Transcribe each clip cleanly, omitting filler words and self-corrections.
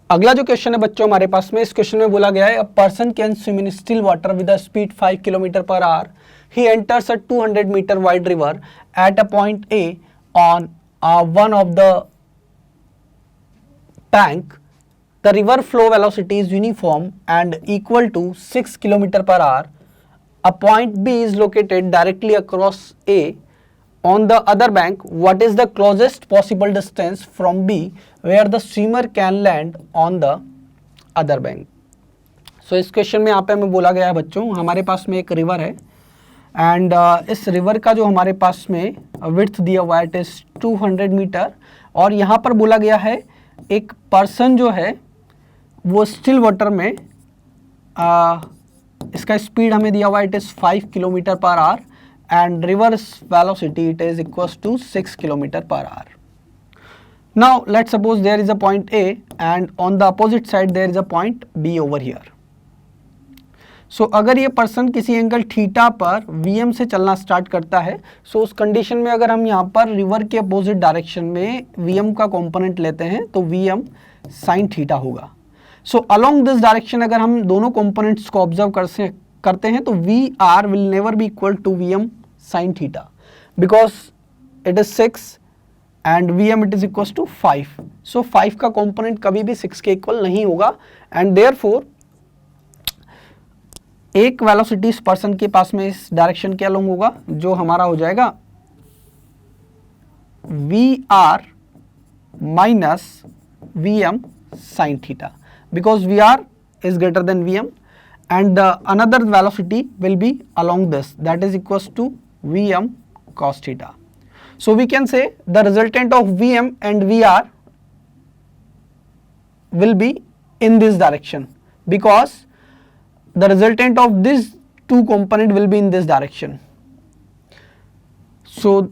अगला जो क्वेश्चन है बच्चों हमारे पास में, इस क्वेश्चन में बोला गया है a person can swim in still water with a speed 5 kilometre per hour. He enters a 200 metre wide river at a point A on one of the tank. The river flow velocity is uniform and equal to 6 km per hour. A point B is located directly across A. On the other bank, what is the closest possible distance from B where the swimmer can land on the other bank? So इस question में यहाँ पे हमें बोला गया है बच्चों, हमारे पास में एक रिवर है एंड इस रिवर का जो हमारे पास में विड्थ दिया हुआ है इट इज 200 मीटर और यहाँ पर बोला गया है एक पर्सन जो है वो स्टिल वाटर में इसका स्पीड हमें दिया हुआ है it is 5 kilometre per hour and river's velocity it is equals to 6 kilometer per hour. Now let's suppose there is a point A and on the opposite side there is a point B over here. So अगर ये person किसी angle theta पर Vm से चलना start करता है, so उस condition में अगर हम यहाँ पर रिवर के अपोजिट डायरेक्शन में Vm का कंपोनेंट लेते हैं तो Vm साइन थीटा होगा. So along this direction अगर हम दोनों कंपोनेंट्स को ऑब्जर्व करते हैं तो VR will never be equal to Vm sin theta because it is 6 and Vm it is equals to 5. So 5 का कंपोनेंट कभी भी 6 के इक्वल नहीं होगा and therefore एक वेलोसिटी इस पर्सन के पास में इस डायरेक्शन के अलोंग होगा जो हमारा हो जाएगा VR minus Vm sin theta because VR is greater than Vm and another velocity will be along this that is equals to Vm cos theta. So we can say the resultant of Vm and VR will be in this direction because the resultant of these two component will be in this direction. So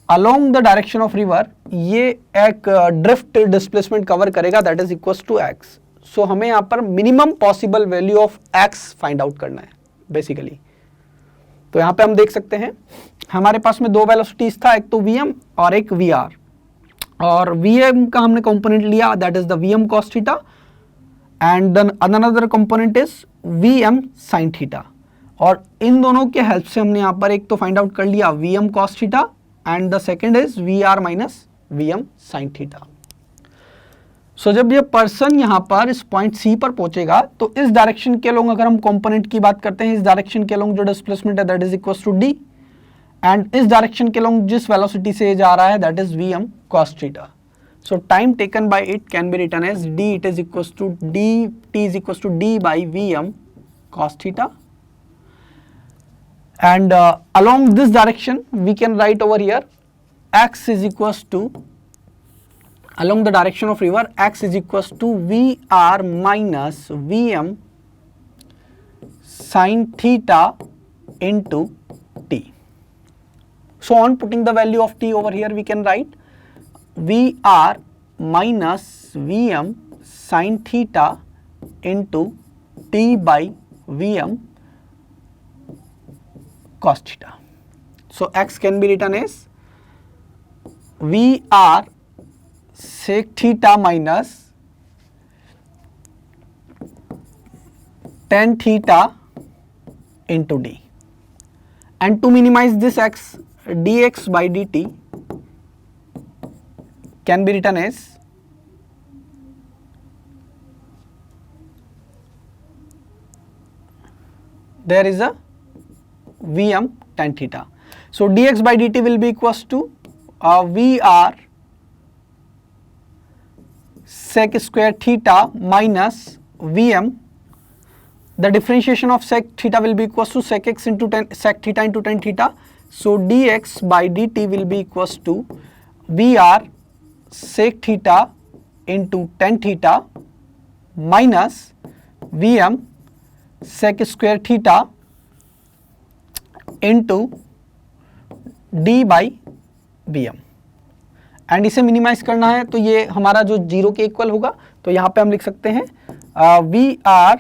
along the direction of river ये एक drift displacement cover करेगा that is equals to x. सो हमें यहाँ पर minimum possible value of x find out करना है basically. तो यहाँ पे हम देख सकते हैं हमारे पास में दो वेलोसिटीज था, एक तो Vm और एक VR और Vm का हमने कंपोनेंट लिया that is the Vm cos theta and then another component is Vm sin theta और इन दोनों के हेल्प से हमने यहाँ पर एक तो फाइंड आउट कर लिया Vm cos theta and the second is VR minus Vm sin theta. So जब ये पर्सन यहाँ पर इस पॉइंट सी पर पहुंचेगा तो इस डायरेक्शन के लोग अगर हम कंपोनेंट की बात करते हैं इस डायरेक्शन के लोग जो डिस्प्लेसमेंट है that is equals to d and इस डायरेक्शन के लोग जिस वेलोसिटी से जा रहा है that is Vm cos theta. So time taken by it can be written as d it is equals to d t is equals to d by Vm cos theta and along this direction we can write over here x is equals to along the direction of river x is equals to VR minus Vm sin theta into t. So on putting the value of t over here we can write VR minus Vm sin theta into t by Vm cos theta. So x can be written as VR sec theta minus tan theta into d and to minimize this x dx by dt can be written as there is a Vm tan theta. So dx by dt will be equals to VR sec square theta minus Vm. The differentiation of sec theta will be equals to sec x into sec theta into tan theta. So dx by dt will be equals to VR sec theta into tan theta minus Vm sec square theta into d by Vm. And इसे minimise करना है तो ये हमारा जो zero के equal होगा तो यहाँ पे हम लिख सकते हैं VR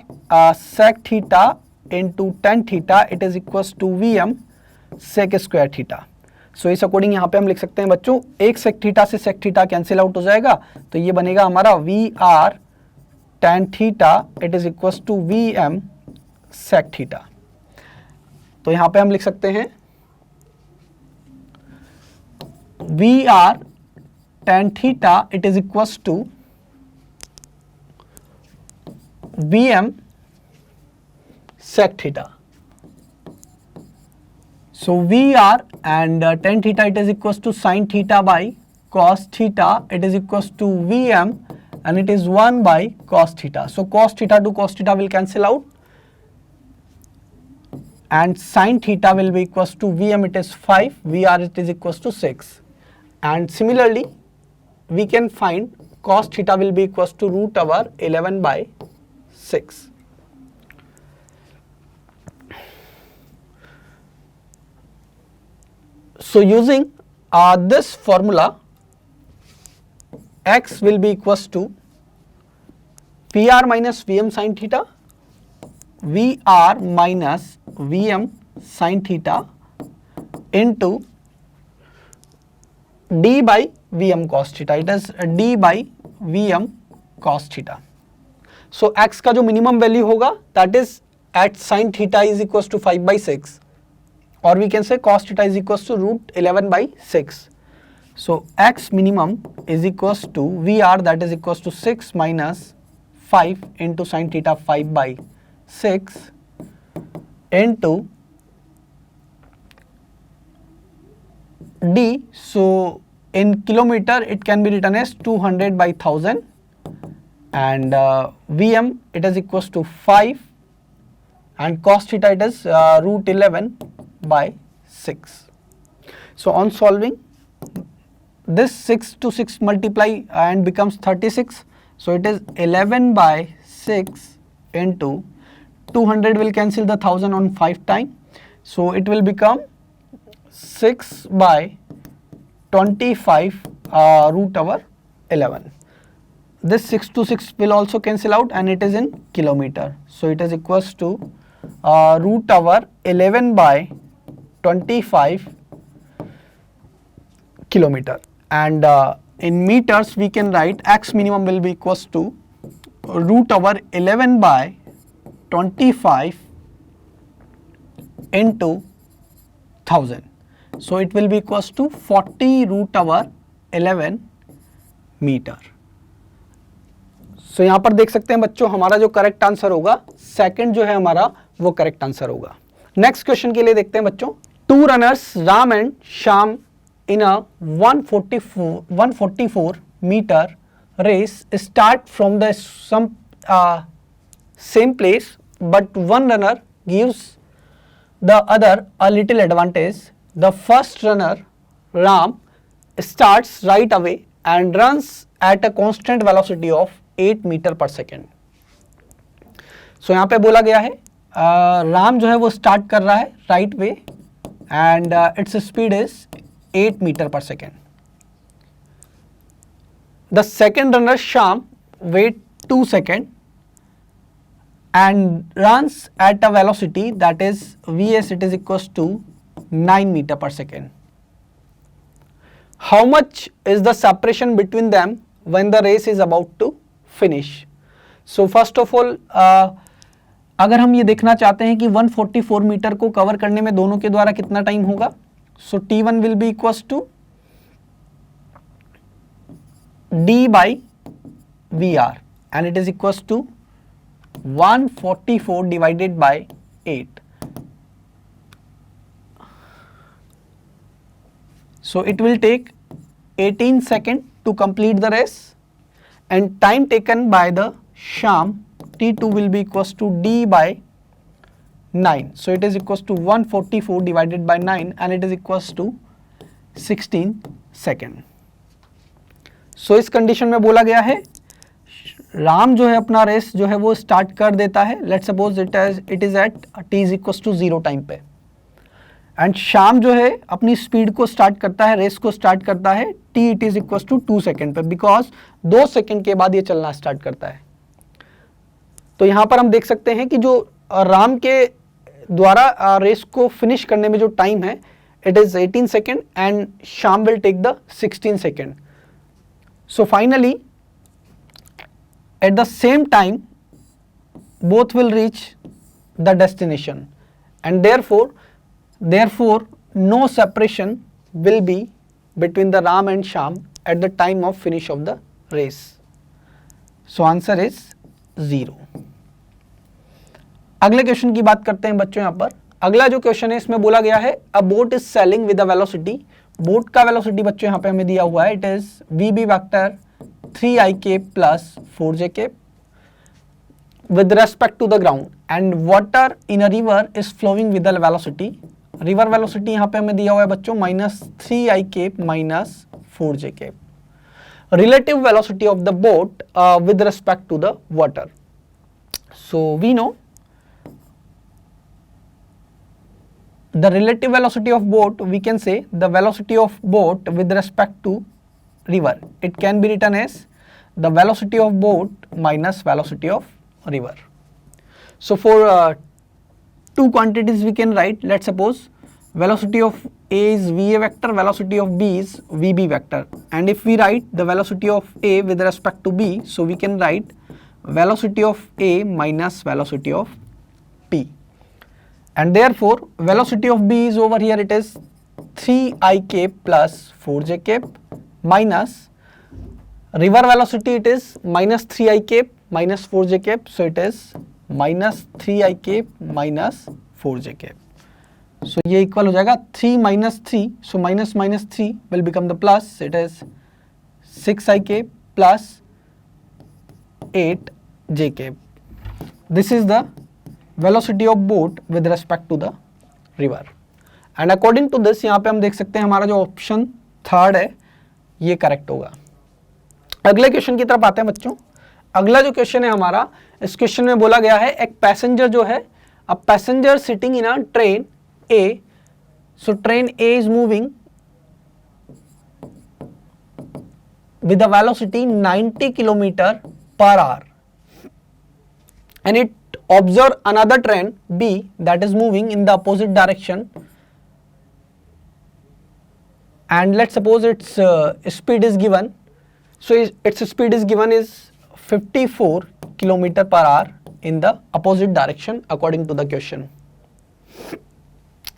sec theta into tan theta it is equals to Vm sec square theta. So इस अकॉर्डिंग यहाँ पे हम लिख सकते हैं बच्चों एक sec थीटा से sec थीटा कैंसिल आउट हो जाएगा तो ये बनेगा हमारा VR tan theta it is equal to Vm sec theta. तो यहां पे हम लिख सकते हैं VR tan theta it is equal to Vm sec theta. So VR and tan theta it is equals to sin theta by cos theta, it is equals to Vm and it is 1 by cos theta. So cos theta to cos theta will cancel out and sin theta will be equals to Vm, it is 5, VR it is equals to 6, and similarly we can find cos theta will be equals to root over 11 by 6. So using this formula, x will be equals to PR minus Vm sin theta, VR minus Vm sin theta into d by Vm cos theta, it is d by Vm cos theta. So x का जो minimum value होगा that is at sin theta is equals to 5 by 6, or we can say cos theta is equals to root 11 by 6. So x minimum is equals to VR, that is equals to 6 minus 5 into sin theta 5 by 6 into d. So in kilometer it can be written as 200 by 1000, and Vm it is equals to 5 and cos theta it is root 11 by 6. So on solving, this 6 to 6 multiply and becomes 36. So it is 11 by 6 into 200 will cancel the 1000 on 5 time. So it will become 6 by 25 root over 11. This 6 to 6 will also cancel out and it is in kilometer. So it is equals to root over 11 by 25 kilometer, and in meters we can write x minimum will be equals to root over 11 by 25 into 1000. So it will be equals to 40 root over 11 metre. सो यहाँ पर देख सकते हैं बच्चों, हमारा जो correct answer होगा second जो है हमारा वो करेक्ट आंसर होगा. नेक्स्ट क्वेश्चन के लिए देखते हैं बच्चों. 2 runners Ram and Shyam in a 144 meter race start from the same place, but one runner gives the other a little advantage. The first runner, Ram, starts right away and runs at a constant velocity of 8 meter per second. So यहाँ पे बोला गया है राम जो है वो start कर रहा है right way and its speed is 8 meter per second. The second runner Shyam wait 2 seconds and runs at a velocity that is Vs, it is equals to 9 meter per second. How much is the separation between them when the race is about to finish? So first of all अगर हम ये देखना चाहते हैं कि 144 metre को cover करने में दोनों के द्वारा कितना टाइम होगा, so T1 will be equals to D by VR and it is equals to 144 divided by 8. So it will take 18 seconds to complete the race, and time taken by the Shyam T2 will be equals to D by 9. So it is equals to 144 divided by 9 and it is equals to 16 second. So इस condition में बोला गया है राम जो है अपना race जो है वो स्टार्ट कर देता है. Let's suppose it is at t is equals to 0 time पे, एंड श्याम जो है अपनी स्पीड को स्टार्ट करता है, रेस को स्टार्ट करता है t it is equals to 2 second पे, बिकॉज 2 सेकेंड के बाद ये चलना स्टार्ट करता है. तो यहाँ पर हम देख सकते हैं कि जो राम के द्वारा रेस को फिनिश करने में जो टाइम है it is 18 seconds and Shyam will take the 16 seconds. So finally at the same time both will reach the destination, and therefore no separation will be between the Ram and Shyam at the time of finish of the race. So answer is 0. अगले question की बात करते हैं बच्चों। यहाँ पर अगला जो क्वेश्चन है इसमें बोला गया है अ boat is selling with a velocity. Boat का वेलोसिटी बच्चों यहाँ पे हमें दिया हुआ है, it is VB vector 3ik plus 4jk with respect to the ground, and water in a river is flowing with the velocity. River velocity यहाँ पे हमें दिया हुआ है बच्चों -3ik minus 4jk. Relative velocity of the boat with respect to the water. So we know the relative velocity of boat, we can say the velocity of boat with respect to river. It can be written as the velocity of boat minus velocity of river. So for two quantities we can write, let's suppose velocity of A is VA vector, velocity of B is VB vector, and if we write the velocity of A with respect to B, so we can write velocity of A minus velocity of B, and therefore velocity of B is over here, it is 3ik plus 4jk minus river velocity, it is minus 3ik minus 4jk, so it is minus 3ik minus 4jk. So ये equal हो जाएगा 3 minus 3, so minus minus 3 will become the plus, it is 6ik plus 8jk. This is the velocity of boat with respect to the river, and according to this यहाँ पे हम देख सकते हैं हमारा जो ऑप्शन थर्ड है ये करेक्ट होगा। अगले क्वेश्चन की तरफ आते हैं बच्चों। अगला जो क्वेश्चन है हमारा, इस क्वेश्चन में बोला गया है एक पैसेंजर जो है, a passenger sitting in a train A, so train A is moving with a velocity 90 km per hour, and it observe another train B that is moving in the opposite direction, and let's suppose its speed is given, so its speed is given is 54 km per hour in the opposite direction according to the question.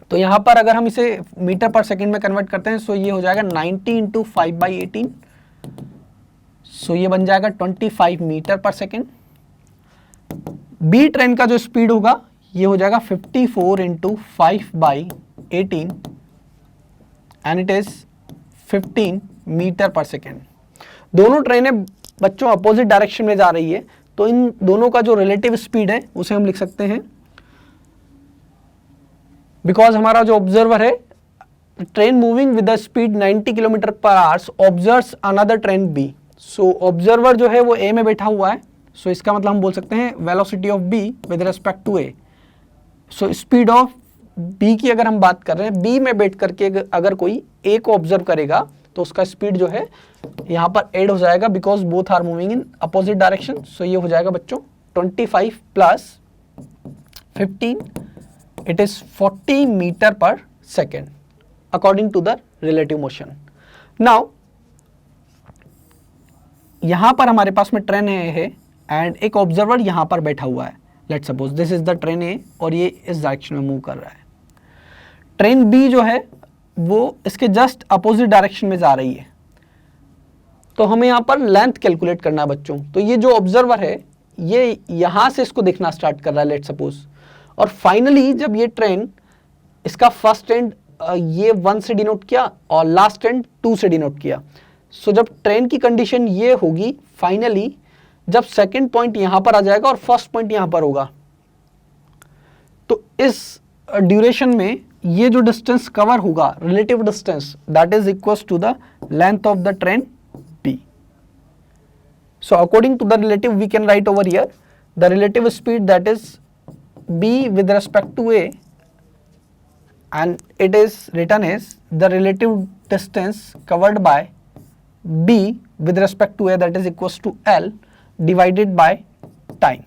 तो यहाँ पर अगर हम इसे metre पर second में convert करते हैं, सो ये हो जाएगा 90 इंटू 5/18, सो ये बन जाएगा 25 मीटर पर सेकंड। बी ट्रेन का जो स्पीड होगा ये हो जाएगा 54 into 5/18 and it is 15 metre per second. दोनों ट्रेनें बच्चों अपोजिट डायरेक्शन में जा रही है, तो इन दोनों का जो रिलेटिव स्पीड है उसे हम लिख सकते हैं, बिकॉज हमारा जो ऑब्जर्वर है train moving with the speed 90 kilometre per hours observes another train B, so observer जो है वो ए में बैठा हुआ है, सो इसका मतलब हम बोल सकते हैं velocity of B with respect to A. So speed of B की अगर हम बात कर रहे हैं, बी में बैठ करके अगर कोई ए को ऑब्जर्व करेगा तो उसका स्पीड जो है यहाँ पर ऐड हो जाएगा, because both are moving in opposite direction. So ये हो जाएगा बच्चों 25 plus 15, it is 40 meter per second according to the relative motion. Now यहाँ पर हमारे पास में ट्रेन है एंड एक ऑब्जर्वर यहाँ पर बैठा हुआ है, let's suppose this is the train A और ये इस डायरेक्शन में मूव कर रहा है। ट्रेन बी जो है वो इसके जस्ट अपोजिट डायरेक्शन में जा रही है, तो हमें यहाँ पर लेंथ कैलकुलेट करना है बच्चों। तो ये जो ऑब्जर्वर है ये यहाँ से इसको देखना स्टार्ट कर रहा है, लेट्स सपोज, और फाइनली जब ये ट्रेन इसका फर्स्ट एंड ये 1 से डिनोट किया और लास्ट एंड 2 से डिनोट किया, सो जब ट्रेन की कंडीशन ये होगी फाइनली जब सेकंड पॉइंट यहां पर आ जाएगा और फर्स्ट पॉइंट यहां पर होगा, तो इस ड्यूरेशन में ये जो डिस्टेंस कवर होगा relative distance that is equals to the length of the train B. So according to the relative we can write over here the relative speed that is b with respect to a, and it is written as the relative distance covered by b with respect to a, that is equals to L divided by time,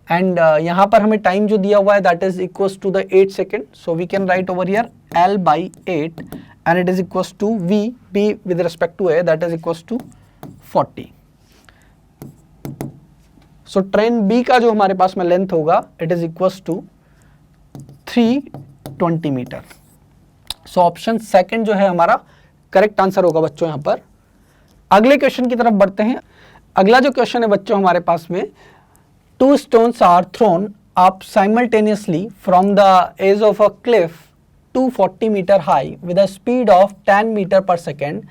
and यहाँ पर हमें time जो दिया हुआ है that is equals to the 8 second, so we can write over here L by 8 and it is equals to b with respect to a, that is equals to 40. So train B का जो हमारे पास में length होगा it is equals to 320 metre. So option second जो है हमारा correct answer होगा बच्चों यहाँ पर। अगले क्वेश्चन की तरफ बढ़ते हैं। अगला जो क्वेश्चन है बच्चों हमारे पास में, 2 stones are thrown up simultaneously from the edge of a cliff 240 meter high with a speed of 10 meter per second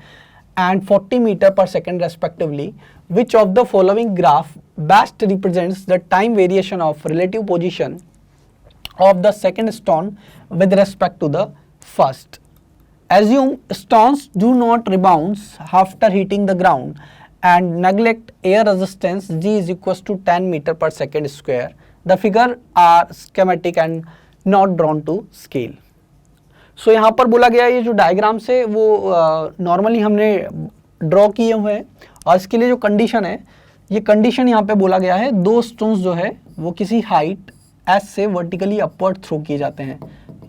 and 40 meter per second respectively. Which of the following graph best represents the time variation of relative position of the second stone with respect to the first? Assume stones do not rebound after hitting the ground and neglect air resistance G is equals to 10 meter per second square. The figure are schematic and not drawn to scale. So यहाँ पर बोला गया ये जो diagrams है वो normally हमने draw किए हुए हैं और इसके लिए जो कंडीशन है, ये कंडीशन यहाँ पे बोला गया है 2 स्टोन्स जो है वो किसी हाइट S से वर्टिकली अपवर्ड थ्रो किए जाते हैं।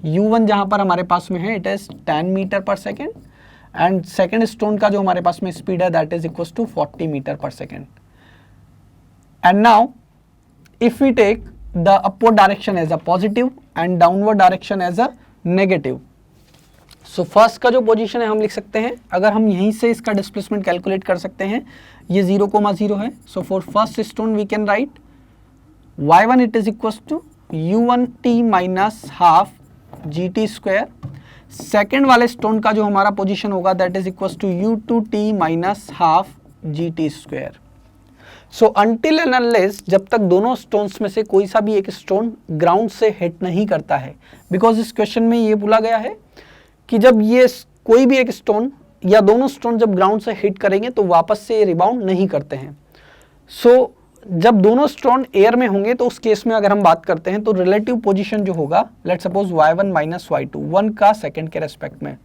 U1 जहाँ पर हमारे पास में है it is 10 metre per second and second stone का जो हमारे पास में स्पीड है that is equals to 40 metre per second. And now if we take the upward direction as a positive and downward direction as a negative. So first का जो position है हम लिख सकते हैं, अगर हम यहीं से इसका डिस्प्लेसमेंट कैलकुलेट कर सकते हैं, ये 0,0 है। So for first stone we can write y1 it is equals to u1t minus half gt square. Second वाले स्टोन का जो हमारा पोजीशन होगा that is equals to u2t minus half gt square. So until and unless, जब तक दोनों stones में से कोई सा भी एक स्टोन ग्राउंड से हिट नहीं करता है, बिकॉज इस क्वेश्चन में ये बोला गया है कि जब ये कोई भी एक स्टोन या दोनों स्टोन जब ग्राउंड से हिट करेंगे तो वापस से रिबाउंड नहीं करते हैं। सो जब दोनों स्टोन एयर में होंगे तो उस केस में अगर हम बात करते हैं तो रिलेटिव पोजीशन जो होगा, let's suppose y1 minus y2 1 का सेकंड के रेस्पेक्ट में।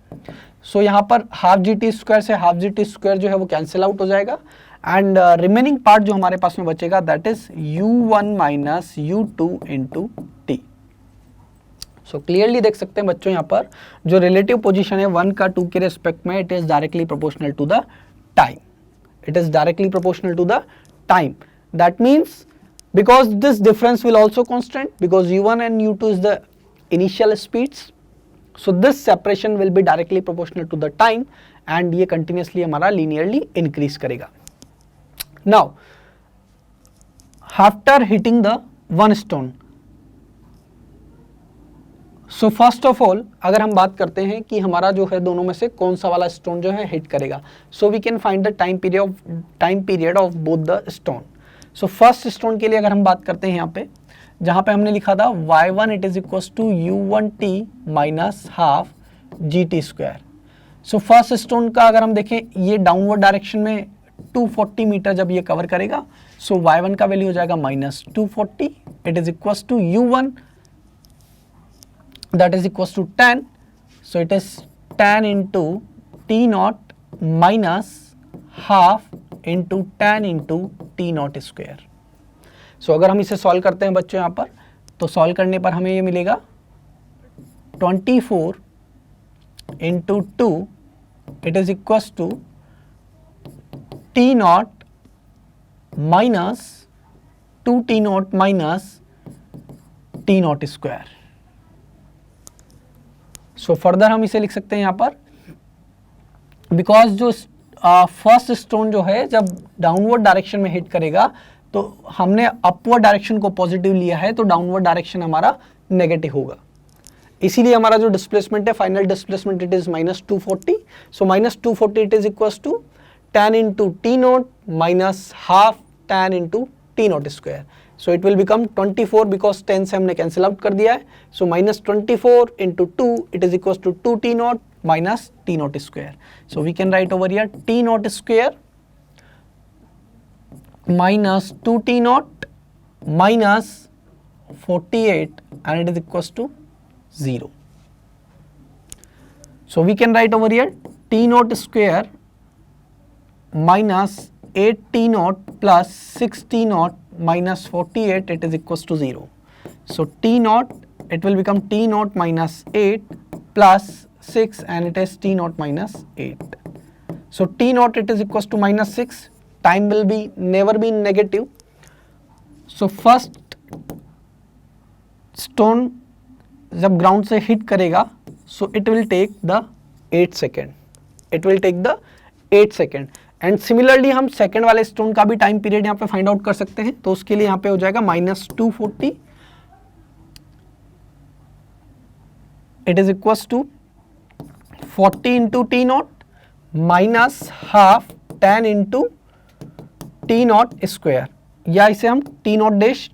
सो यहाँ पर हाफ gt स्क्वायर से हाफ gt स्क्वायर जो है वो कैंसिल आउट हो जाएगा एंड रिमेनिंग पार्ट जो हमारे पास में बचेगा that is u1 minus u2 into T. So clearly देख सकते हैं बच्चों यहाँ पर जो रिलेटिव पोजीशन है 1 का 2 के रेस्पेक्ट में it is directly proportional to the time. It is directly proportional to the time. That means because this difference will also constant because u1 and u2 is the initial speeds, so this separation will be directly proportional to the time and ये continuously हमारा linearly increase करेगा। Now after hitting the one stone, so first of all अगर हम बात करते हैं कि हमारा जो है दोनों में से कौन सा वाला स्टोन जो है हिट करेगा, so we can find the time period of both the stone। So first stone के लिए अगर हम बात करते हैं यहाँ पे, जहाँ पे हमने लिखा था y1 it is equals to u1t minus half gt square. So first stone का अगर हम देखें ये डाउनवर्ड डायरेक्शन में 240 मीटर जब ये कवर करेगा, सो y1 का वैल्यू हो जाएगा minus 240 it is equals to u1 that is equals to 10। So it is 10 into T naught minus half into 10 into T naught square. So अगर हम इसे सॉल्व करते हैं बच्चों यहाँ पर, तो सॉल्व करने पर हमें ये मिलेगा 24 into 2 it is equals to t naught minus 2 t naught minus t naught square. So further हम इसे लिख सकते हैं यहाँ पर, बिकॉज जो फर्स्ट स्टोन जो है जब डाउनवर्ड डायरेक्शन में हिट करेगा तो हमने अपवर्ड डायरेक्शन को पॉजिटिव लिया है, तो डाउनवर्ड डायरेक्शन हमारा नेगेटिव होगा। इसीलिए हमारा जो डिस्प्लेसमेंट है final displacement it is minus 240। So minus 240 it is equals to 10 into T naught minus half 10 into T naught square. So it will become 24 because 10 से हमने कैंसिल आउट कर दिया है। So minus 24 into 2 it is equals to 2 t naught minus t naught square. So we can write over here t naught square minus 2 t naught minus 48 and it is equals to 0. So we can write over here t naught square minus 8 t naught plus 6 t naught minus 48 it is equals to 0. So t naught it will become t naught minus 8 plus 6 and it is t naught minus 8. So t naught it is equals to minus 6. Time will be never be negative. So first stone जब ground से hit करेगा so it will take the 8 second, it will take the 8 second. And similarly हम second वाले stone का भी time period यहाँ पे find out कर सकते हैं। तो उसके लिए यहाँ पे हो जाएगा -240, it is equals to 40 into T naught minus half 10 into T naught square, या इसे हम टी नॉट डैश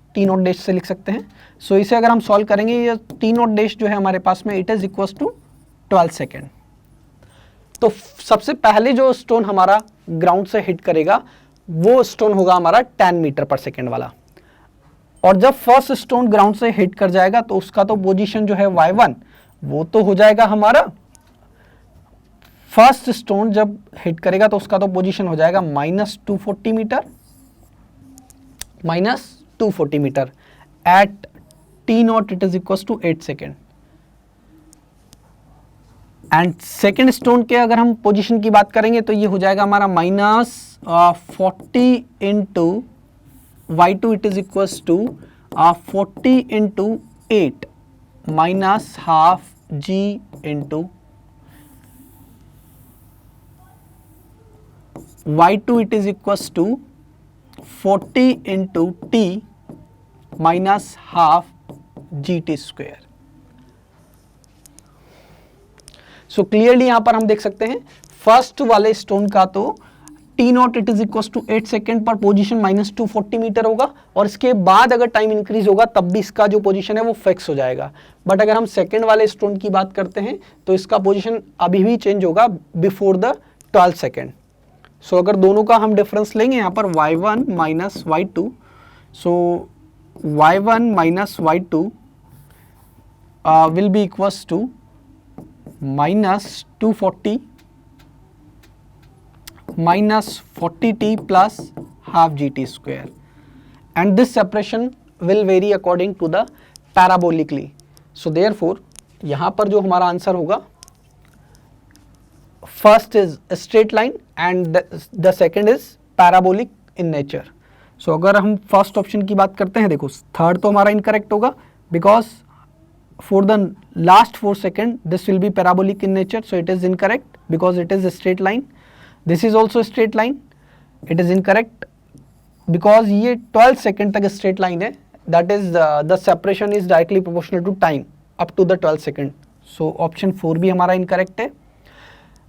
से लिख सकते हैं। सो इसे अगर हम सॉल्व करेंगे, ये टी नॉट डैश जो है हमारे पास में, it is equals to 12 second. तो सबसे पहले जो स्टोन हमारा ग्राउंड से हिट करेगा वो स्टोन होगा हमारा 10 मीटर पर सेकेंड वाला। और जब फर्स्ट स्टोन ग्राउंड से हिट कर जाएगा तो उसका तो पोजीशन जो है y1 वो तो हो जाएगा हमारा, फर्स्ट स्टोन जब हिट करेगा तो उसका तो पोजीशन हो जाएगा -240 metre at t naught, it is equal to 8 second. And second stone के अगर हम पोजीशन की बात करेंगे तो ये हो जाएगा हमारा -40 into y2, it is equal to 40 into 8 minus half g into y2, it is equal to 40 into t minus half gt square. So clearly यहां पर हम देख सकते हैं फर्स्ट वाले स्टोन का तो t naught it is equal to 8 second पर पोजीशन -240 मीटर होगा, और इसके बाद अगर टाइम इंक्रीज होगा तब भी इसका जो पोजीशन है वो फिक्स हो जाएगा। बट अगर हम सेकेंड वाले स्टोन की बात करते हैं तो इसका पोजीशन अभी भी चेंज होगा बिफोर द 12 सेकेंड। सो अगर दोनों का हम डिफरेंस लेंगे यहाँ पर y1 minus y2, so y1 minus y2 will be equals to -240 minus 40t plus half gt square, and this separation will vary according to the parabolically. So therefore यहाँ पर जो हमारा आंसर होगा, first is a straight line and the second is parabolic in nature. So अगर हम first option की बात करते हैं, देखो थर्ड तो हमारा इनकरेक्ट होगा because for the last 4 seconds this will be parabolic in nature, so it is incorrect because it is a straight line. This is also a straight line, it is incorrect because ये 12 second तक straight line है, that is the separation is directly proportional to time up to the 12 second. So option 4 भी हमारा incorrect है।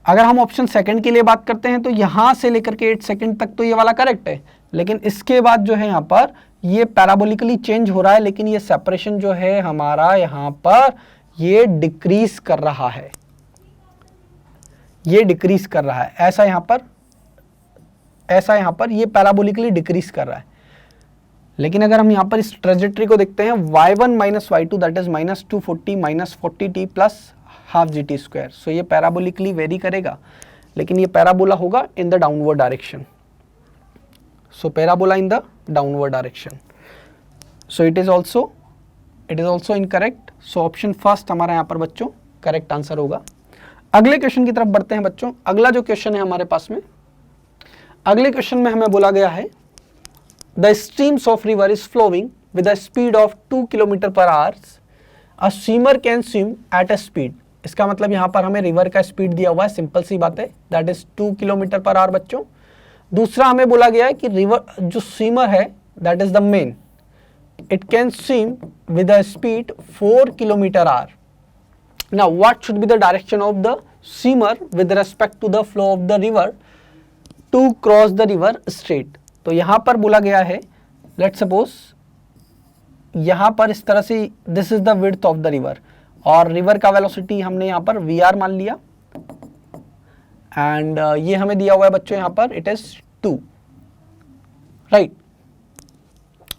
अगर हम option second के लिए बात करते हैं तो यहाँ से लेकर के 8 सेकेंड तक तो ये वाला करेक्ट है, लेकिन इसके बाद जो है यहाँ पर ये पैराबोलिकली चेंज हो रहा है, लेकिन ये सेपरेशन जो है हमारा यहाँ पर ये डिक्रीज कर रहा है, ये डिक्रीज कर रहा है, ऐसा यहाँ पर ये पैराबोलिकली डिक्रीज कर रहा है। लेकिन अगर हम यहाँ पर इस ट्रेजेक्टरी को देखते हैं y1 minus y2 that is -240 minus 40t plus half gt square, so ये पैराबोलिकली वेरी करेगा, लेकिन ये पैराबोला होगा in the downward direction. So parabola in the downward direction, so it is also incorrect. So option first हमारा यहाँ पर बच्चों correct answer होगा। अगले क्वेश्चन की तरफ बढ़ते हैं बच्चों। अगला जो क्वेश्चन है हमारे पास में, अगले क्वेश्चन में हमें बोला गया है the streams of river is flowing with a speed of 2 kilometre per hours, a swimmer can swim at a speed. इसका मतलब यहाँ पर हमें रिवर का स्पीड दिया हुआ है, सिंपल सी बात है, that is 2 kilometre per hour बच्चों। दूसरा हमें बोला गया है कि रिवर जो स्विमर है that is the main, it can swim with a speed 4 kilometre our. Now what should be the direction of the swimmer with respect to the flow of the river to cross the river straight? तो यहाँ पर बोला गया है, let's suppose यहाँ पर इस तरह से this is the width of the river और river का velocity हमने यहाँ पर VR मान लिया and ये हमें दिया हुआ है बच्चों यहाँ पर it is 2, right?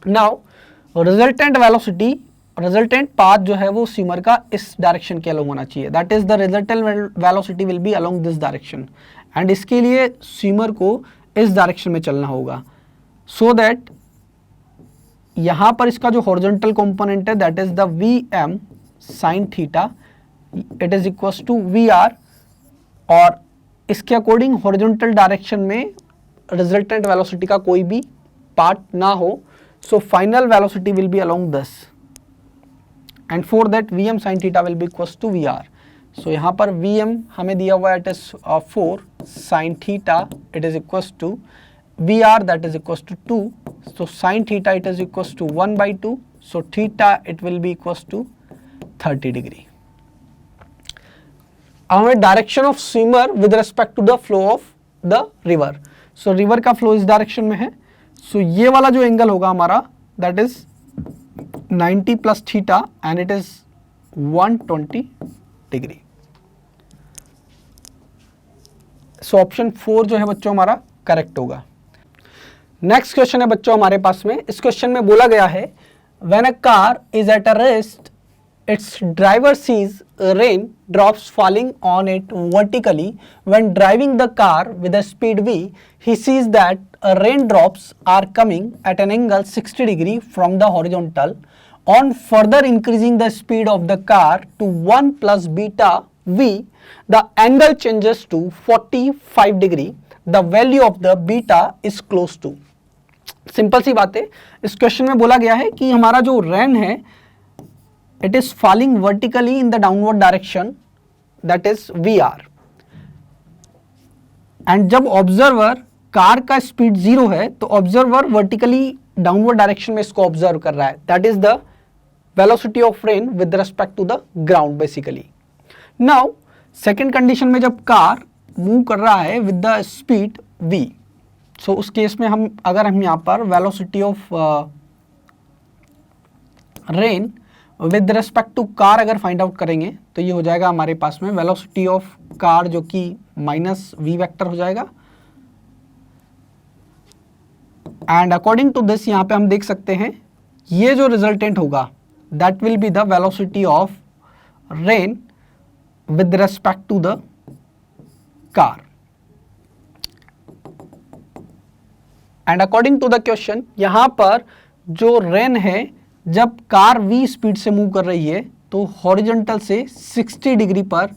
Now resultant path जो है वो स्विमर का इस डायरेक्शन के अलोंग होना चाहिए, that is the resultant velocity will be along this direction, and इसके लिए स्विमर को इस डायरेक्शन में चलना होगा, सो दैट यहाँ पर इसका जो हॉरिजॉन्टल कंपोनेंट है that is the VM sine theta, it is equals to VR, और इसके अकॉर्डिंग हॉरिजॉन्टल डायरेक्शन में रिजल्टेंट वेलोसिटी का कोई भी पार्ट ना हो, So final velocity will be along this, and for that Vm sin theta will be equals to Vr. So यहाँ पर Vm हमें दिया हुआ है, it is 4 sin theta it is equals to Vr, that is equals to 2. So sin theta it is equals to 1/2. So theta it will be equals to 30 degree. अब हमें direction of swimmer with respect to the flow of the river. So river का flow इस direction में है. So ये वाला जो angle होगा हमारा that is 90 plus theta and it is 120 degree. So option 4 जो है बच्चों हमारा करेक्ट होगा. नेक्स्ट क्वेश्चन है बच्चों हमारे पास में. इस क्वेश्चन में बोला गया है when a car is at a rest its driver sees rain drops falling on it vertically. When driving the car with a speed v, he sees that raindrops are coming at an angle 60 degree from the horizontal. On further increasing the speed of the car to 1 plus beta v, the angle changes to 45 degree. The value of the beta is close to. Simple सी बात है. इस question में बोला गया है कि हमारा जो रेन है it is falling vertically in the downward direction, that is VR. And जब ऑब्जर्वर कार का स्पीड 0 है तो ऑब्जर्वर वर्टिकली डाउनवर्ड डायरेक्शन में इसको ऑब्जर्व कर रहा है. That is the velocity of rain with respect to the ground basically. Now second condition में जब कार मूव कर रहा है with the speed v, so उस केस में हम यहाँ पर velocity of rain with respect to car अगर फाइंड आउट करेंगे तो ये हो जाएगा हमारे पास में वेलोसिटी ऑफ कार जो कि माइनस v वेक्टर हो जाएगा. एंड अकॉर्डिंग टू दिस यहाँ पे हम देख सकते हैं ये जो रिजल्टेंट होगा that will be the velocity of rain with respect to the car. And according to the question यहाँ पर जो रेन है जब कार v स्पीड से मूव कर रही है तो हॉरिजॉन्टल से 60 डिग्री पर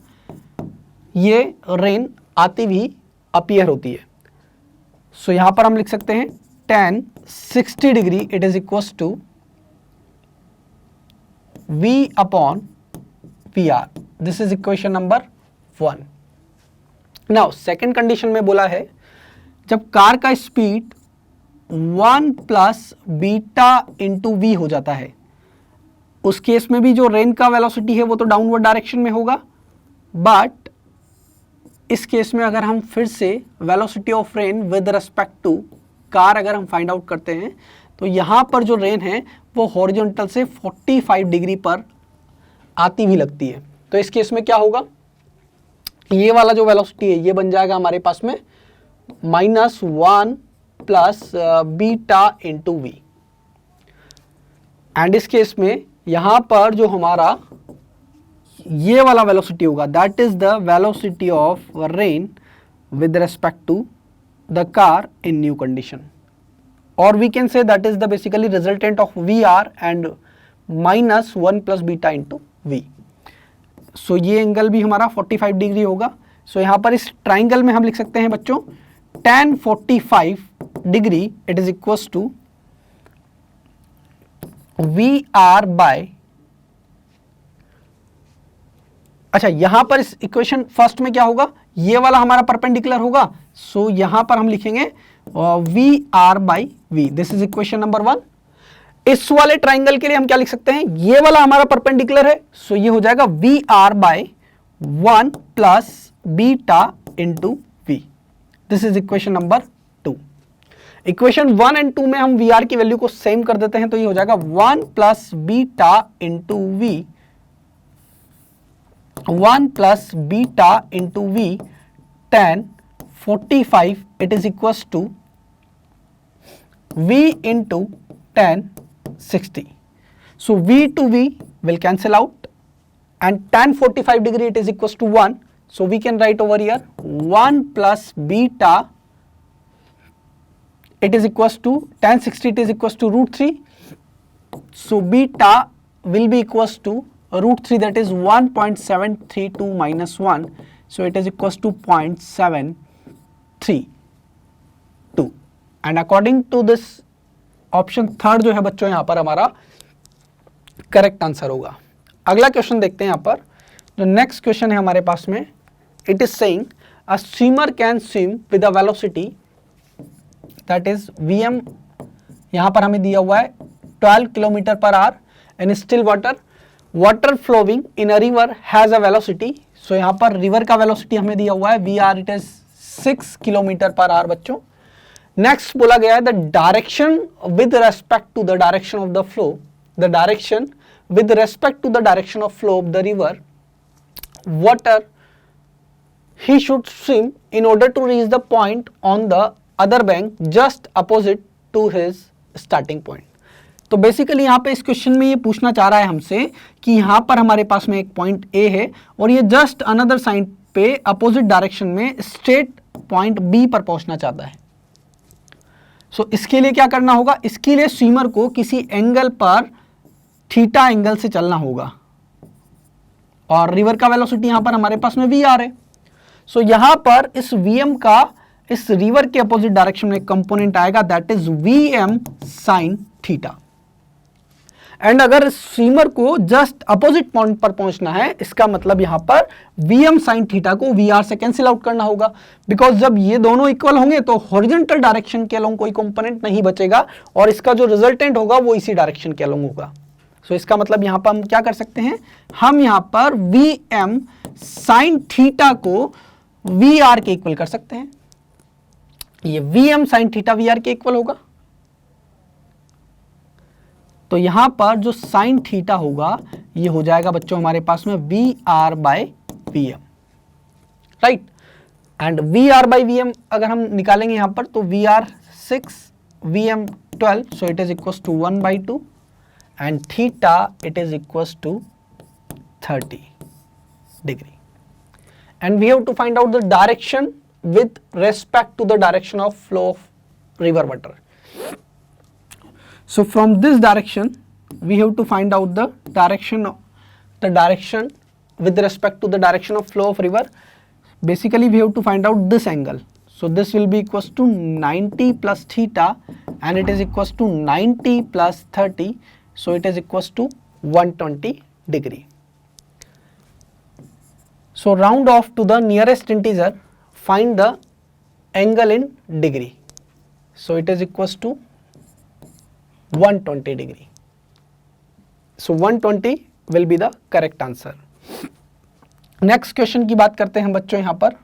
ये रेन आती हुई अपीयर होती है. सो यहां पर हम लिख सकते हैं tan 60 degree it is equals to v upon vr. This is equation number 1. Now second condition में बोला है जब कार का speed 1 plus beta into v हो जाता है, उस केस में भी जो रेन का वेलोसिटी है वो तो डाउनवर्ड डायरेक्शन में होगा. बट इस केस में अगर हम फिर से velocity of rain with respect to car अगर हम फाइंड आउट करते हैं तो यहाँ पर जो रेन है वो हॉरिजॉन्टल से 45 डिग्री पर आती हुई लगती है. तो इस केस में क्या होगा, ये वाला जो वेलोसिटी है ये बन जाएगा हमारे पास में -1 plus beta into V. And इस केस में यहां पर जो हमारा ये वाला वेलोसिटी होगा that is the velocity of rain with respect to the car in new condition, और we can say that is the basically resultant of V are and -1 plus beta into V. So ये angle भी हमारा 45 degree होगा. सो यहाँ पर इस triangle में हम लिख सकते हैं बच्चों tan 45 degree it is equals to we r by. अच्छा यहां पर इस इक्वेशन फर्स्ट में क्या होगा, ये वाला हमारा परपेंडिकुलर होगा. सो यहां पर हम लिखेंगे v r by v. This is equation number 1. इस वाले ट्राइंगल के लिए हम क्या लिख सकते हैं, ये वाला हमारा परपेंडिकुलर है. सो ये हो जाएगा v r by 1 plus beta into v. This is equation number 2. Equation 1 and 2 में हम वी आर की वैल्यू को सेम कर देते हैं तो ये हो जाएगा 1 plus beta into v, 1 plus beta into v tan 45 it is equals to v into tan 60. So v to v will cancel out and tan 45 degree it is equals to 1. So we can write over here 1 plus beta it is equals to tan 60 it is equals to √3. So beta will be equals to √3, that is 1.732 minus 1. So it is equals to 0.732. And according to this option third जो है बच्चों यहाँ पर हमारा correct answer होगा। अगला question देखते हैं यहाँ पर। जो नेक्स्ट क्वेश्चन है हमारे पास में, it is saying a swimmer can swim with a velocity that is vm, यहाँ पर हमें दिया हुआ है 12 kilometre per hour in still water, water flowing in a river has a velocity. So यहाँ पर रिवर का वेलोसिटी हमें दिया हुआ है vr, it is 6 kilometre per hour बच्चों। नेक्स्ट बोला गया है the direction with respect to the direction of the flow, the direction with respect to the direction of flow of the river, water he should swim in order to reach the point on the other bank just opposite to his starting point। तो basically यहाँ पे इस question में ये पूछना चाह रहा है हमसे कि यहाँ पर हमारे पास में एक पॉइंट A है और ये जस्ट अनदर साइड पे अपोजिट डायरेक्शन में स्ट्रेट पॉइंट B पर पहुंचना चाहता है। सो इसके लिए क्या करना होगा, इसके लिए स्विमर को किसी एंगल पर थीटा एंगल से चलना होगा और रिवर का वेलोसिटी यहां पर हमारे पास में vr है। सो यहां पर इस vm का इस रिवर के अपोजिट डायरेक्शन में कंपोनेंट आएगा that is vm sine theta. And अगर स्विमर को जस्ट अपोजिट पॉइंट पर पहुंचना है, इसका मतलब यहां पर vm साइन थीटा को vr से कैंसिल आउट करना होगा, बिकॉज जब ये दोनों इक्वल होंगे तो हॉरिजॉन्टल डायरेक्शन के अलोंग कोई कंपोनेंट नहीं बचेगा और इसका जो रिजल्टेंट होगा वो इसी डायरेक्शन के अलोंग होगा। सो इसका मतलब यहां पर हम क्या कर सकते हैं, हम यहां पर vm साइन थीटा को vr के इक्वल कर सकते हैं। ये vm साइन थीटा vr के इक्वल होगा, तो यहां पर जो साइन थीटा होगा ये हो जाएगा बच्चों हमारे पास में vr by vm, right. And vr by vm अगर हम निकालेंगे यहां पर तो vr 6 vm 12, so it is equal to 1/2 and theta it is equals to 30 degree, and we have to find out the direction with respect to the direction of flow of river water. So from this direction we have to find out the direction with respect to the direction of flow of river. Basically we have to find out this angle, so this will be equals to 90 plus theta and it is equals to 90 plus 30, so it is equals to 120 degree. So round off to the nearest integer, find the angle in degree, so it is equals to 120 degree. So 120 will be the correct answer. Next question की बात करते हैं बच्चों यहाँ पर।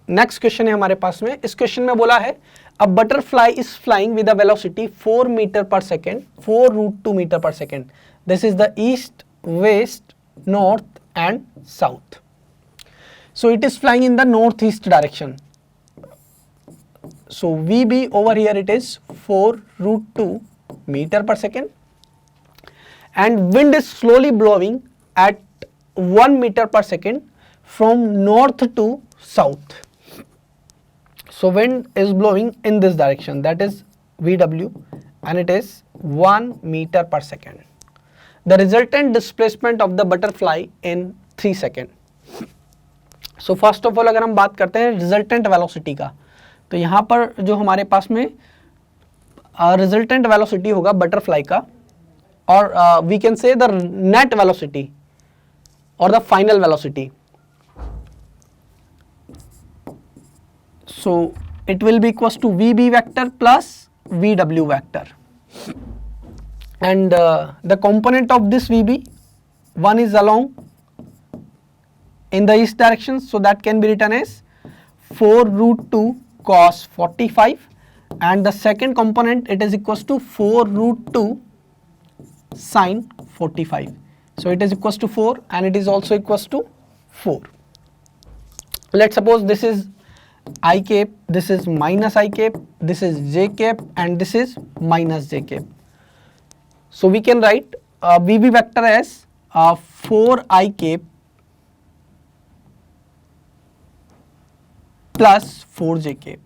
Next question है हमारे पास में। इस क्वेश्चन में बोला है a butterfly is flying with a velocity 4 metre per second 4√2 metre per second. This is the east, west, north and south. So it is flying in the north east direction. So VB over here it is 4√2 meter per second and wind is slowly blowing at 1 meter per second from north to south. So wind is blowing in this direction, that is VW, and it is 1 meter per second. The resultant displacement of the butterfly in 3 seconds. So first of all अगर हम बात करते हैं resultant velocity का, तो यहाँ पर जो हमारे पास में रिजल्टेंट वेलोसिटी होगा बटरफ्लाई का, और we can say the net velocity और the final velocity. So it will be equals to VB vector plus VW vector, and the component of this VB, one is along in the east direction, so that can be written as 4√2 cos 45, and the second component it is equals to 4√2 sin 45, so it is equals to 4 and it is also equals to 4. Let's suppose this is I cap, this is minus I cap, this is j cap, and this is minus j cap. So we can write VB vector as 4I cap plus 4j cap,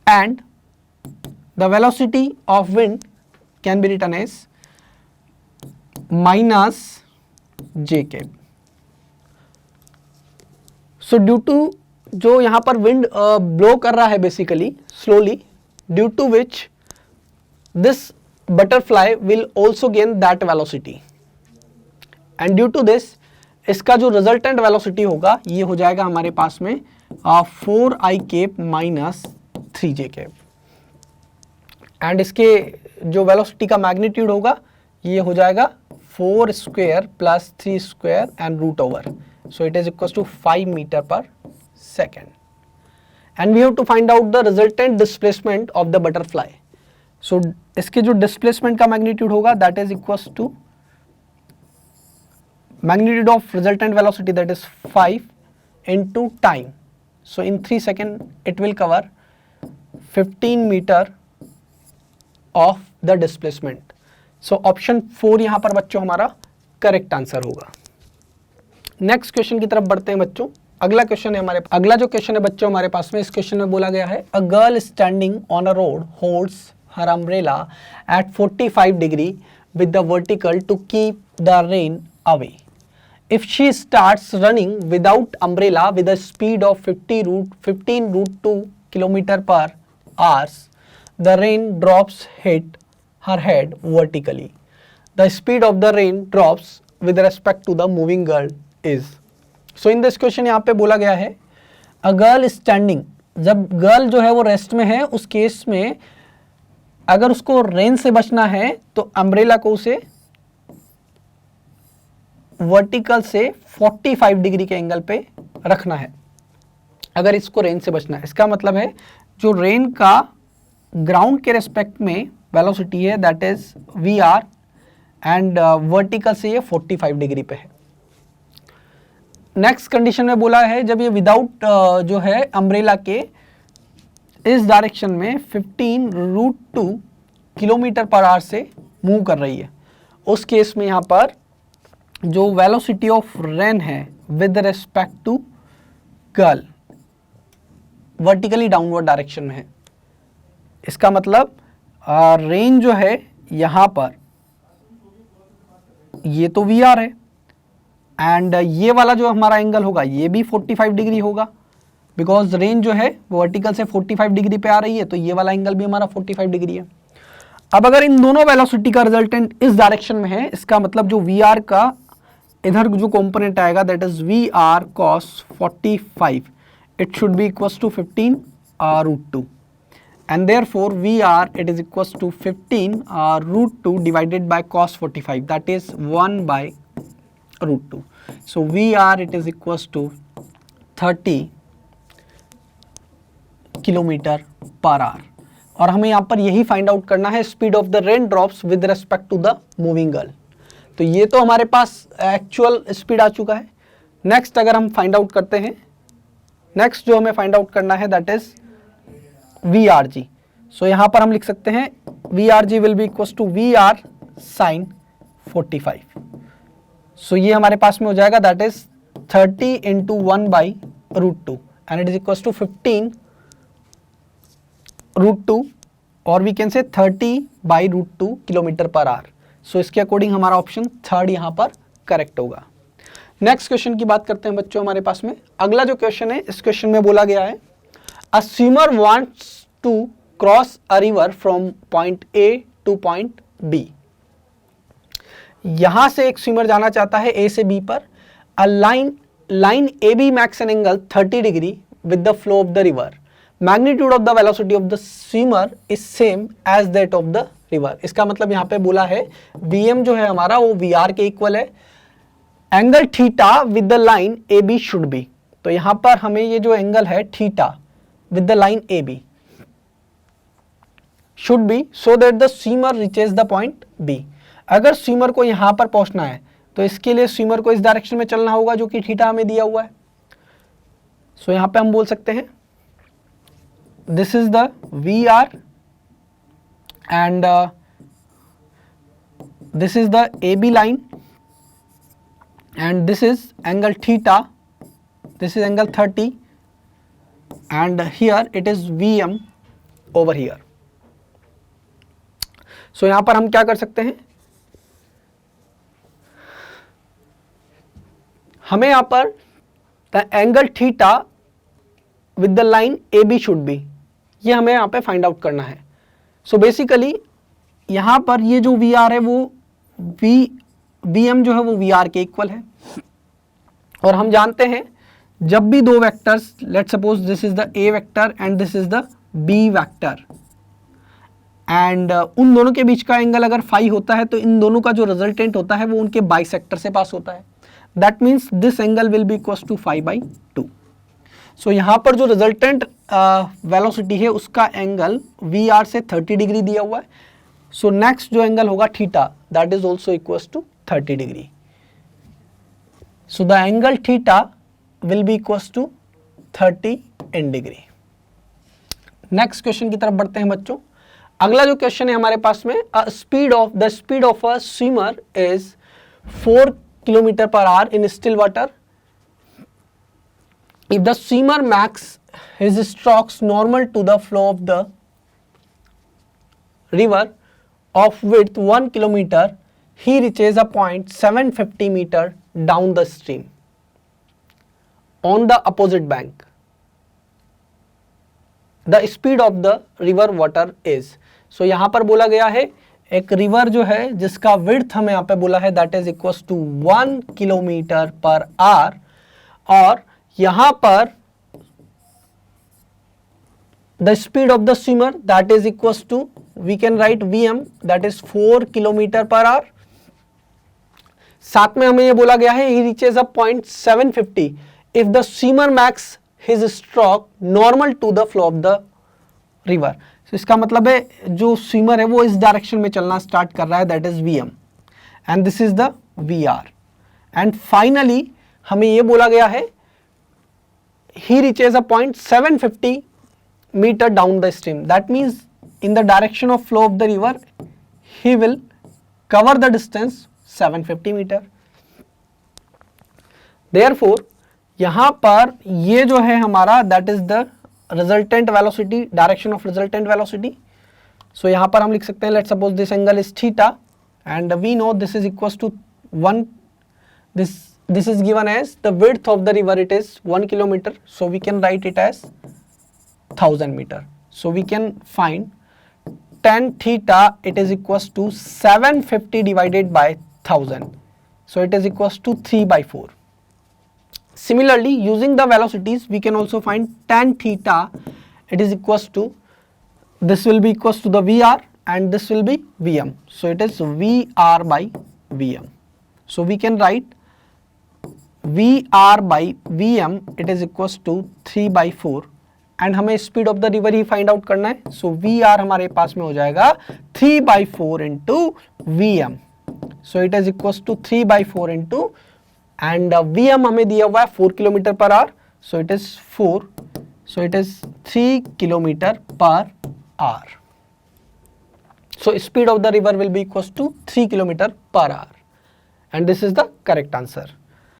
and the velocity of wind can be written as minus j cap. So due to जो यहाँ पर wind blow कर रहा है basically slowly, due to which this butterfly will also gain that velocity, and due to this इसका जो resultant velocity होगा ये हो जाएगा हमारे पास में 4i cap minus 3j cap, and इसके जो वेलोसिटी का मैग्नीट्यूड होगा ये हो जाएगा 4 square plus 3 square and root over, so it is equal to 5 metre per second, and we have to find out the resultant displacement of the butterfly. So इसके जो displacement का मैग्नीट्यूड होगा that is equal to magnitude of resultant velocity, that is 5 into time. So in 3 seconds it will cover 15 meter of the displacement. So option 4 यहाँ पर बच्चों हमारा correct answer होगा। Next question की तरफ बढ़ते हैं बच्चों। अगला क्वेश्चन है अगला जो क्वेश्चन है बच्चों हमारे पास में, इस क्वेश्चन में बोला गया है, a girl standing on a road holds her umbrella at 45 degree with the vertical to keep the rain away. If she starts running without umbrella with a speed of 15 root 2 km per hour, the rain drops hit her head vertically. The speed of the rain drops with respect to the moving girl is. So in this question यहाँ पे बोला गया है a girl standing, जब girl जो है वो rest में है उस केस में अगर उसको रेन से बचना है तो अम्ब्रेला को उसे वर्टिकल से 45 डिग्री के एंगल पे रखना है अगर इसको रेन से बचना है। इसका मतलब है जो रेन का ग्राउंड के रेस्पेक्ट में वेलोसिटी है that is we are, and vertical से ये 45 डिग्री पे है। नेक्स्ट कंडीशन में बोला है जब ये विदाउट जो है अम्ब्रेला के इस डायरेक्शन में 15 रूट 2 किलोमीटर पर आवर से मूव कर रही है, उस केस में यहाँ पर जो वेलोसिटी ऑफ रेन है with respect to girl vertically downward direction में है। इसका मतलब रेन जो है यहाँ पर ये तो वी आर है, एंड ये वाला जो हमारा एंगल होगा ये भी 45 डिग्री होगा, बिकॉज रेन जो है वो वर्टिकल से 45 डिग्री पे आ रही है, तो ये वाला एंगल भी हमारा 45 डिग्री है। अब अगर इन दोनों वेलोसिटी का रिजल्टेंट इस डायरेक्शन में है, इसका मतलब जो वी आर का इधर जो कंपोनेंट आएगा that is we r cos 45, it should be equals to 15 root 2, and therefore v r it is equals to 15 root 2 divided by cos 45, that is 1 by root 2. So v r it is equals to 30 kilometre per hour, और हमें यहाँ पर यही find out करना है speed of the rain drops with respect to the moving girl. तो ये तो हमारे पास एक्चुअल स्पीड आ चुका है। नेक्स्ट अगर हम फाइंड आउट करते हैं, नेक्स्ट जो हमें फाइंड आउट करना है that is we R G. So यहाँ पर हम लिख सकते हैं V R G will be equal to we R sine 45। So ये हमारे पास में हो जाएगा that is 30 into 1 by root 2, and it is equal to 15 root 2, और we can say 30 by root 2 kilometre per hour. So इसके according हमारा option third यहाँ पर करेक्ट होगा। नेक्स्ट क्वेश्चन की बात करते हैं बच्चों हमारे पास में। अगला जो क्वेश्चन है इस क्वेश्चन में बोला गया है a swimmer wants to cross a river from point A to point B. यहां से एक स्विमर जाना चाहता है ए से बी पर। A line A B makes an angle 30 degree with the flow of the river. Magnitude of the velocity of the swimmer is same as that of the river. इसका मतलब यहाँ पे बोला है Vm जो है हमारा वो VR के इक्वल है। Angle theta with the line A B should be, तो यहाँ पर हमें ये जो एंगल है theta with the line A B should be so that the swimmer reaches the point B. अगर स्विमर को यहाँ पर पहुंचना है तो इसके लिए स्विमर को इस डायरेक्शन में चलना होगा जो कि थीटा हमें दिया हुआ है। सो यहाँ पे हम बोल सकते हैं this is the VR and this is the AB line, and this is angle theta, this is angle 30, and here it is VM over here. So यहाँ पर हम क्या कर सकते हैं, हमें यहाँ पर the angle theta with the line AB should be, ये हमें यहाँ पे फाइंड आउट करना है. सो बेसिकली यहाँ पर ये जो VR है वो VM जो है वो VR के इक्वल है. और हम जानते हैं जब भी दो vectors, let's suppose this is the A vector and this is the B vector, and उन दोनों के बीच का एंगल अगर फाई होता है तो इन दोनों का जो रिजल्टेंट होता है वो उनके बाइसेक्टर से पास होता है. That means this angle will be equal to phi by 2. So यहाँ पर जो रिजल्टेंट वेलोसिटी है उसका एंगल VR से 30 डिग्री दिया हुआ है. सो नेक्स्ट जो एंगल होगा theta, that is also equal to 30 degree. So the angle theta will be equal to 30 in degree. Next question की तरफ बढ़ते हैं बच्चों. अगला जो क्वेश्चन है हमारे पास में, the speed of a swimmer is 4 kilometre per hour in still water. If the swimmer makes his strokes normal to the flow of the river of width 1 kilometer, he reaches a point 750 meter down the stream on the opposite bank. The speed of the river water is. So यहाँ पर बोला गया है एक river जो है जिसका width हमें यहाँ पे बोला है that is equal to 1 kilometre per hour, और यहाँ पर the speed of the swimmer that is equals to, we can write Vm, that is 4 kilometre per our. साथ में हमें ये बोला गया है he reaches a point 750 if the swimmer makes his stroke normal to the flow of the river. So इसका मतलब है जो स्विमर है वो इस डायरेक्शन में चलना स्टार्ट कर रहा है, that is Vm, and this is the VR. And finally हमें ये बोला गया है he reaches a point 750 meter down the stream. That means in the direction of flow of the river he will cover the distance 750 meter. Therefore यहाँ पर ये जो है हमारा that is the resultant velocity, direction of resultant velocity. So यहाँ पर हम लिख सकते हैं let's suppose this angle is theta and we know this is equal to 1, this is given as the width of the river, it is 1 kilometer, so we can write it as 1000 meter. So we can find tan theta, it is equals to 750 divided by 1000, so it is equals to 3 by 4. Similarly, using the velocities we can also find tan theta, it is equals to, this will be equals to the VR and this will be Vm, so it is VR by Vm. So we can write VR by Vm, it is equals to 3 by 4, and हमें speed of the river he find out करना है. सो VR हमारे पास में हो जाएगा 3 by 4 into Vm. So it is equals to 3 by 4 into, and Vm हमें दिया हुआ है 4 kilometre per hour, so it is 4, so it is 3 kilometre per hour. So speed of the river will be equals to 3 kilometre per hour, and this is the correct answer.